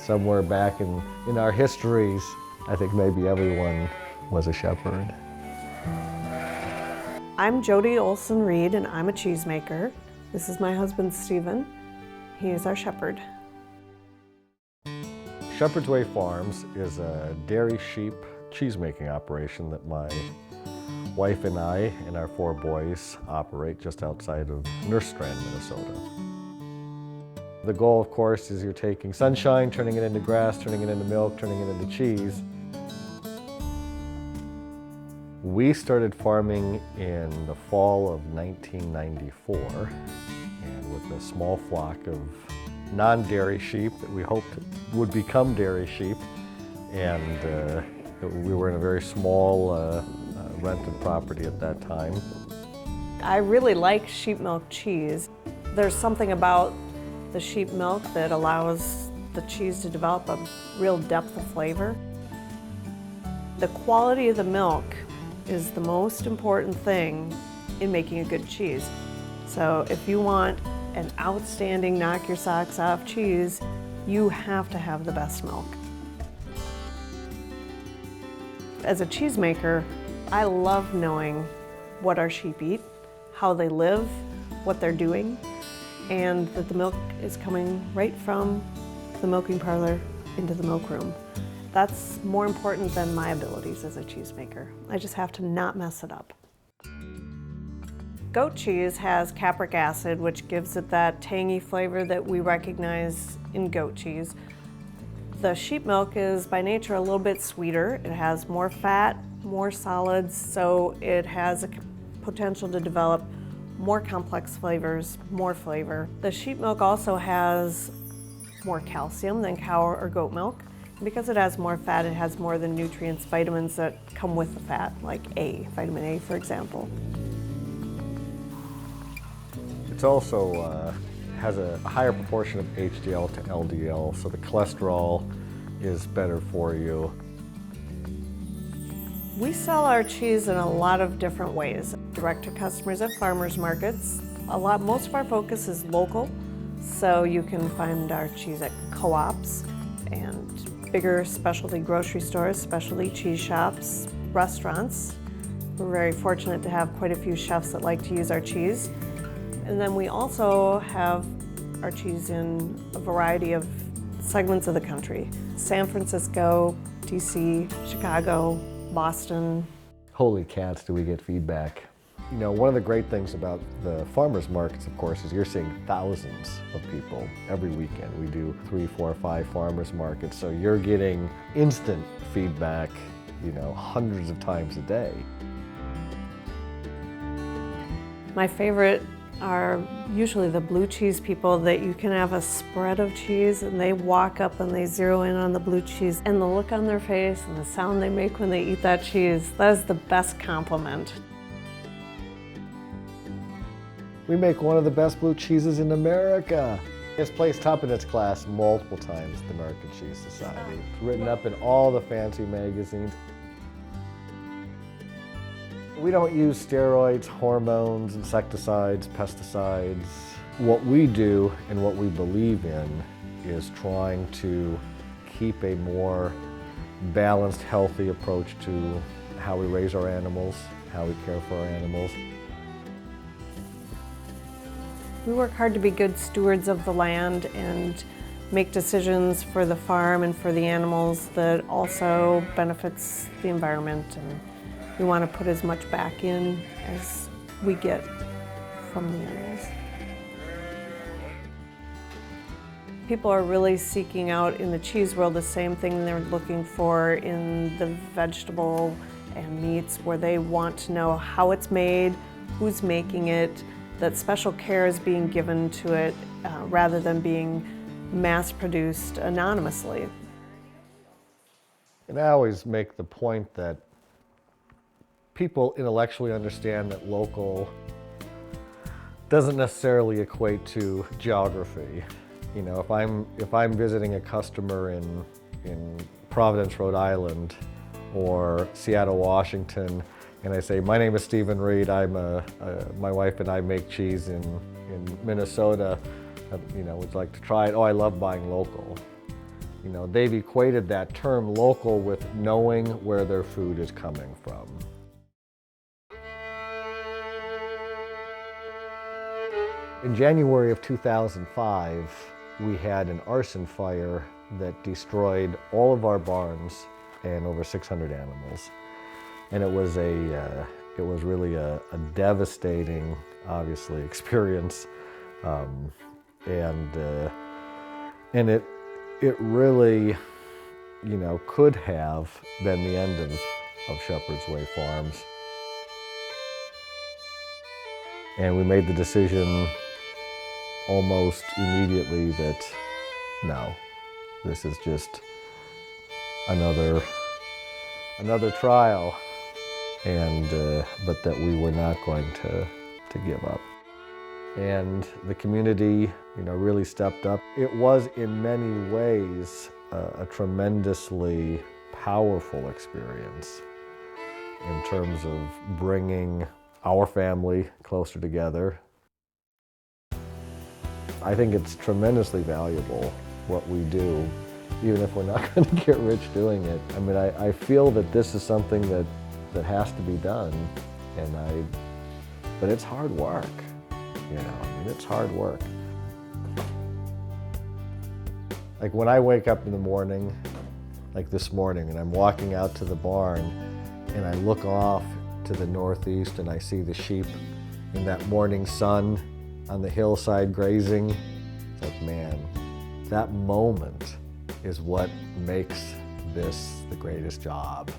somewhere back in our histories, I think maybe everyone was a shepherd. I'm Jodi Ohlsen Read, and I'm a cheesemaker. This is my husband, Steven. He is our shepherd. Shepherd's Way Farms is a dairy sheep cheesemaking operation that my wife and I and our 4 boys operate just outside of Nerstrand, Minnesota. The goal, of course, is you're taking sunshine, turning it into grass, turning it into milk, turning it into cheese. We started farming in the fall of 1994, and with a small flock of non-dairy sheep that we hoped would become dairy sheep. And we were in a very small rented property at that time. I really like sheep milk cheese. There's something about the sheep milk that allows the cheese to develop a real depth of flavor. The quality of the milk is the most important thing in making a good cheese. So if you want an outstanding knock your socks off cheese, you have to have the best milk. As a cheesemaker, I love knowing what our sheep eat, how they live, what they're doing, and that the milk is coming right from the milking parlor into the milk room. That's more important than my abilities as a cheesemaker. I just have to not mess it up. Goat cheese has capric acid, which gives it that tangy flavor that we recognize in goat cheese. The sheep milk is by nature a little bit sweeter. It has more fat, more solids, so it has a potential to develop more complex flavors, more flavor. The sheep milk also has more calcium than cow or goat milk. Because it has more fat, it has more of the nutrients, vitamins that come with the fat, like vitamin A, for example. It also has a higher proportion of HDL to LDL, so the cholesterol is better for you. We sell our cheese in a lot of different ways. Direct to customers at farmers markets. Most of our focus is local, so you can find our cheese at co-ops and bigger specialty grocery stores, specialty cheese shops, restaurants. We're very fortunate to have quite a few chefs that like to use our cheese. And then we also have our cheese in a variety of segments of the country. San Francisco, DC, Chicago, Boston. Holy cats, do we get feedback. You know, one of the great things about the farmers markets, of course, is you're seeing thousands of people every weekend. We do 3, 4, 5 farmers markets, so you're getting instant feedback, you know, hundreds of times a day. My favorite are usually the blue cheese people, that you can have a spread of cheese and they walk up and they zero in on the blue cheese, and the look on their face and the sound they make when they eat that cheese, that is the best compliment. We make one of the best blue cheeses in America. It's placed top in its class multiple times at the American Cheese Society. It's written up in all the fancy magazines. We don't use steroids, hormones, insecticides, pesticides. What we do and what we believe in is trying to keep a more balanced, healthy approach to how we raise our animals, how we care for our animals. We work hard to be good stewards of the land and make decisions for the farm and for the animals that also benefits the environment, and we want to put as much back in as we get from the animals. People are really seeking out in the cheese world the same thing they're looking for in the vegetable and meats, where they want to know how it's made, who's making it, that special care is being given to it rather than being mass-produced anonymously. And I always make the point that people intellectually understand that local doesn't necessarily equate to geography. You know, if I'm visiting a customer in Providence, Rhode Island, or Seattle, Washington, and I say, my name is Steven Read, my wife and I make cheese in Minnesota, you know, would like to try it. Oh, I love buying local. You know, they've equated that term local with knowing where their food is coming from. In January of 2005, we had an arson fire that destroyed all of our barns and over 600 animals. And it was really a devastating, obviously, experience. And it really, you know, could have been the end of Shepherd's Way Farms. And we made the decision almost immediately that, no, this is just another trial, and but that we were not going to give up. And the community, you know, really stepped up. It was in many ways a tremendously powerful experience in terms of bringing our family closer together. I think it's tremendously valuable what we do, even if we're not going to get rich doing it. I mean, I feel that this is something that has to be done, but it's hard work, you know, I mean, it's hard work. Like when I wake up in the morning, like this morning, and I'm walking out to the barn, and I look off to the northeast and I see the sheep in that morning sun on the hillside grazing. It's like, man, that moment is what makes this the greatest job.